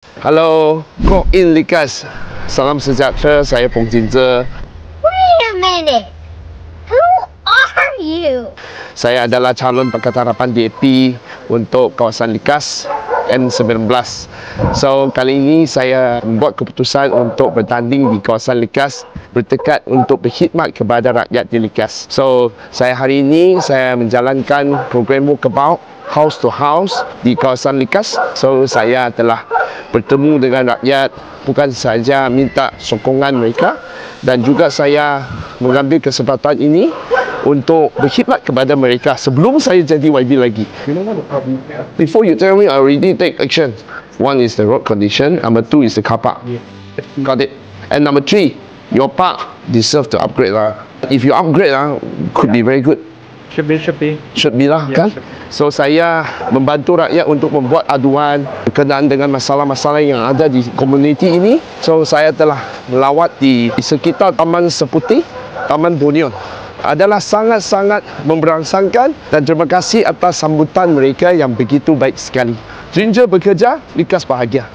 Halo, Go In Likas. Salam sejahtera, saya Pong Jinze. Wait a minute. Who are you? Saya adalah calon Pakatan Harapan DAP untuk kawasan Likas N19. So, kali ini saya membuat keputusan untuk bertanding di kawasan Likas, bertekad untuk berkhidmat kepada rakyat di Likas. So, hari ini saya menjalankan program walkabout house to house di kawasan Likas. So, saya telah bertemu dengan rakyat, bukan saja minta sokongan mereka, dan juga saya mengambil kesempatan ini untuk berkhidmat kepada mereka sebelum saya jadi YB lagi. Before you tell me, I already take action. One is the road condition, number two is the car park. Got it? And number three, your park deserve to upgrade lah. If you upgrade lah, could be very good. Should be lah, kan? So saya membantu rakyat untuk membuat aduan berkenaan dengan masalah-masalah yang ada di komuniti ini. So saya telah melawat di sekitar Taman Seputi, Taman Bunion. Adalah sangat-sangat memberangsangkan, dan terima kasih atas sambutan mereka yang begitu baik sekali. Jinze bekerja, Likas bahagia.